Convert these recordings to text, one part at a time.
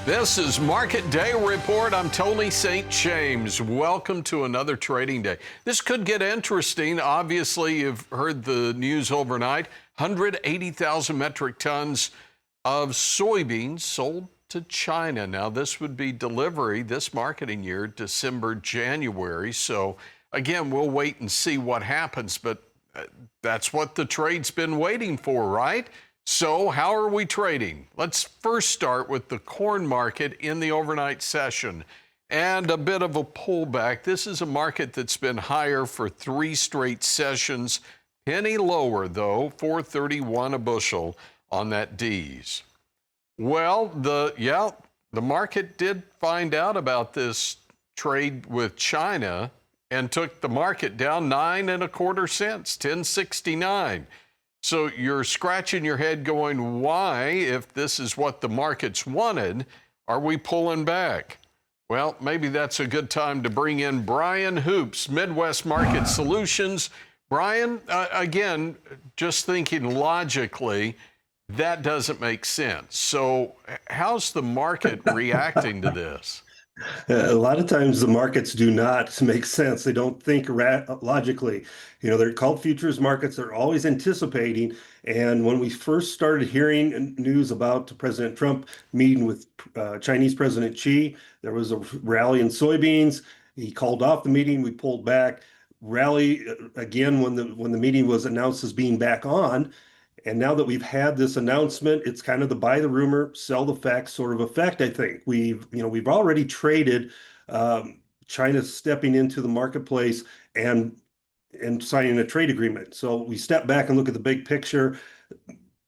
This is Market Day Report. I'm Tony St. James. Welcome to another trading day. This could get interesting. Obviously, you've heard the news overnight. 180,000 metric tons of soybeans sold to China. Now, this would be delivery this marketing year, December, January. So, again, we'll wait and see what happens. But that's what the trade's been waiting for, right? So how are we trading? Let's first start with the corn market in the overnight session and a bit of a pullback. This is a market that's been higher for 3 straight sessions. Penny lower, though, $4.31 a bushel on that D's. Well, the market did find out about this trade with China and took the market down 9 1/4 cents, 10.69. So you're scratching your head going, why, if this is what the markets wanted, are we pulling back? Well, maybe that's a good time to bring in Brian Hoops, Midwest Market Solutions. Brian, again, just thinking logically, that doesn't make sense. So how's the market reacting to this? A lot of times the markets do not make sense. They don't think logically. They're called futures markets. They're always anticipating. And when we first started hearing news about President Trump meeting with Chinese President Xi, there was a rally in soybeans. He called off the meeting. We pulled back. Rally again when the meeting was announced as being back on. And now that we've had this announcement, it's kind of the buy the rumor, sell the facts sort of effect. I think we've already traded China stepping into the marketplace and signing a trade agreement. So we step back and look at the big picture.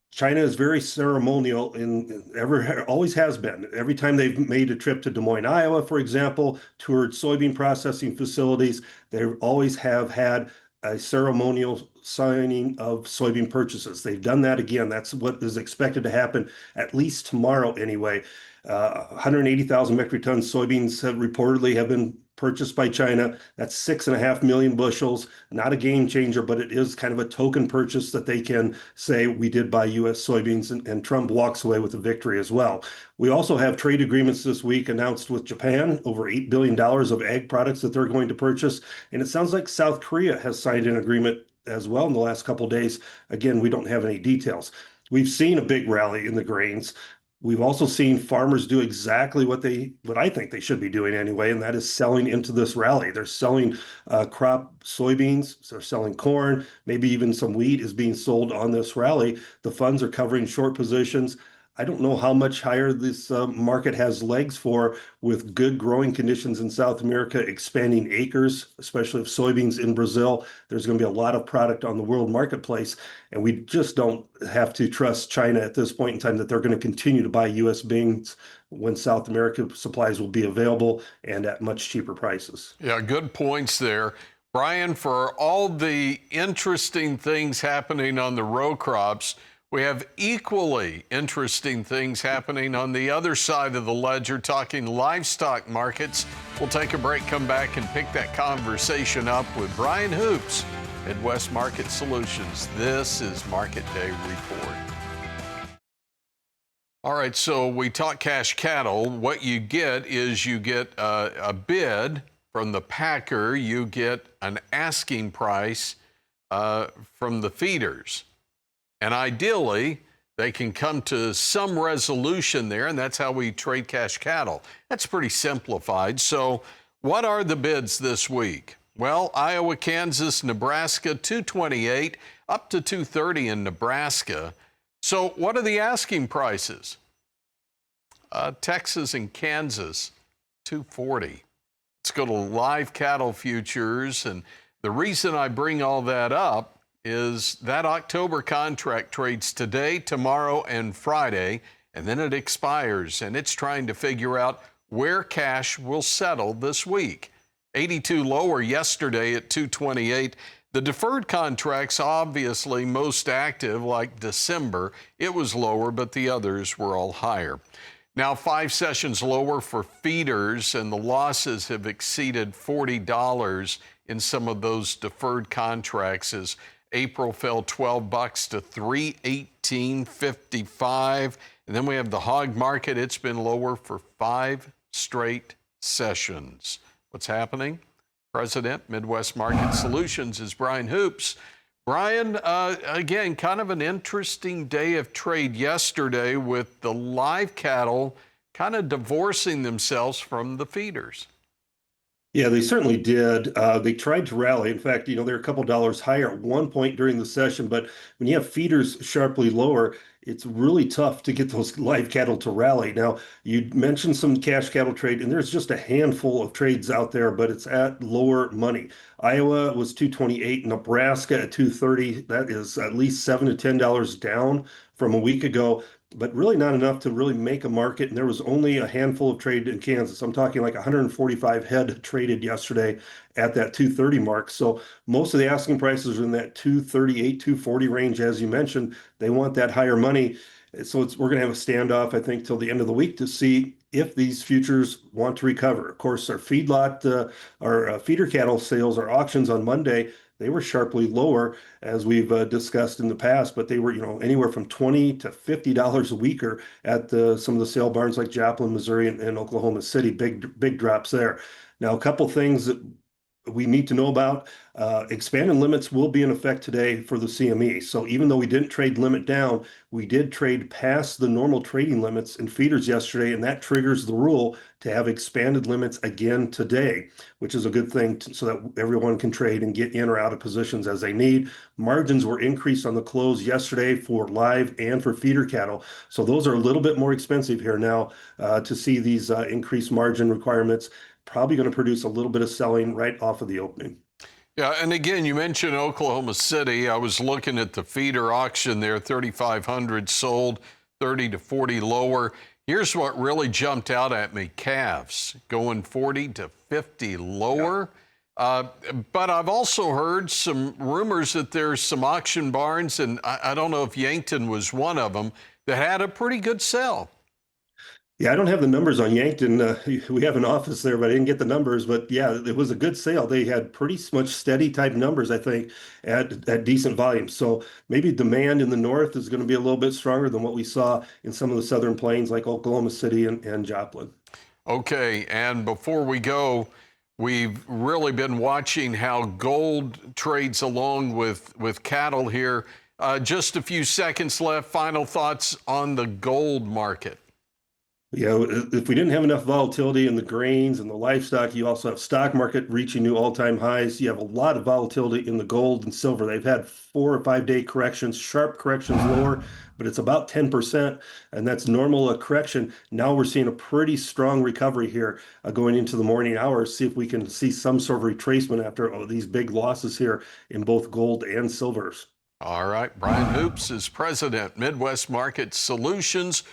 China is very ceremonial always has been. Every time they've made a trip to Des Moines, Iowa, for example, toured soybean processing facilities, they always have had a ceremonial signing of soybean purchases. They've done that again. That's what is expected to happen at least tomorrow anyway. 180,000 metric tons soybeans reportedly have been purchased by China. That's 6.5 million bushels. Not a game changer, but it is kind of a token purchase that they can say we did buy U.S. soybeans, and Trump walks away with a victory as well. We also have trade agreements this week announced with Japan, over $8 billion of ag products that they're going to purchase. And it sounds like South Korea has signed an agreement as well in the last couple of days. Again, we don't have any details. We've seen a big rally in the grains. We've also seen farmers do exactly what I think they should be doing anyway, and that is selling into this rally. They're selling crop soybeans, they're selling corn, maybe even some wheat is being sold on this rally. The funds are covering short positions. I don't know how much higher this market has legs for, with good growing conditions in South America, expanding acres, especially of soybeans in Brazil. There's going to be a lot of product on the world marketplace, and we just don't have to trust China at this point in time that they're going to continue to buy U.S. beans when South America supplies will be available and at much cheaper prices. Yeah, good points there. Brian, for all the interesting things happening on the row crops, we have equally interesting things happening on the other side of the ledger, talking livestock markets. We'll take a break, come back, and pick that conversation up with Brian Hoops, Midwest Market Solutions. This is Market Day Report. All right, so we talk cash cattle. What you get is you get a bid from the packer. You get an asking price from the feeders. And ideally, they can come to some resolution there, and that's how we trade cash cattle. That's pretty simplified. So what are the bids this week? Well, Iowa, Kansas, Nebraska, 228, up to 230 in Nebraska. So what are the asking prices? Texas and Kansas, 240. Let's go to live cattle futures. And the reason I bring all that up is that October contract trades today, tomorrow, and Friday, and then it expires, and it's trying to figure out where cash will settle this week. 82 lower yesterday at 228. The deferred contracts, obviously most active, like December, it was lower, but the others were all higher. Now 5 sessions lower for feeders, and the losses have exceeded $40 in some of those deferred contracts as April fell $12 to 1855. And then we have the hog market. It's been lower for 5 straight sessions. What's happening? President, Midwest Market Solutions, is Brian Hoops. Brian, again, kind of an interesting day of trade yesterday with the live cattle kind of divorcing themselves from the feeders. Yeah, they certainly did. They tried to rally. In fact, they're a couple dollars higher at one point during the session, but when you have feeders sharply lower, it's really tough to get those live cattle to rally. Now, you mentioned some cash cattle trade, and there's just a handful of trades out there, but it's at lower money. Iowa was 228, Nebraska at 230. That is at least $7 to $10 down from a week ago, but really not enough to really make a market. And there was only a handful of trade in Kansas. I'm talking like 145 head traded yesterday at that 230 mark. So most of the asking prices are in that 238, 240 range, as you mentioned. They want that higher money. So we're going to have a standoff, I think, till the end of the week to see if these futures want to recover. Of course, our our feeder cattle sales, our auctions on Monday, they were sharply lower, as we've discussed in the past, but they were, anywhere from $20 to $50 weaker at some of the sale barns like Joplin, Missouri, and Oklahoma City. Big drops there. Now, a couple things that we need to know about. Expanded limits will be in effect today for the CME. So even though we didn't trade limit down, we did trade past the normal trading limits in feeders yesterday, and that triggers the rule to have expanded limits again today, which is a good thing so that everyone can trade and get in or out of positions as they need. Margins were increased on the close yesterday for live and for feeder cattle. So those are a little bit more expensive here now to see these increased margin requirements. Probably going to produce a little bit of selling right off of the opening. Yeah, and again, you mentioned Oklahoma City. I was looking at the feeder auction there, 3,500 sold, 30 to 40 lower. Here's what really jumped out at me: calves going 40 to 50 lower. But I've also heard some rumors that there's some auction barns, and I don't know if Yankton was one of them, that had a pretty good sell. Yeah, I don't have the numbers on Yankton. We have an office there, but I didn't get the numbers. But yeah, it was a good sale. They had pretty much steady type numbers, I think, at decent volume. So maybe demand in the north is going to be a little bit stronger than what we saw in some of the southern plains like Oklahoma City and Joplin. Okay, and before we go, we've really been watching how gold trades along with cattle here. Just a few seconds left. Final thoughts on the gold market. If we didn't have enough volatility in the grains and the livestock, you also have stock market reaching new all-time highs. You have a lot of volatility in the gold and silver. They've had 4 or 5 day corrections, sharp corrections lower, but it's about 10%, and that's normal correction. Now we're seeing a pretty strong recovery here going into the morning hours. See if we can see some sort of retracement after these big losses here in both gold and silvers. All right, Brian Hoops is president, Midwest Market Solutions.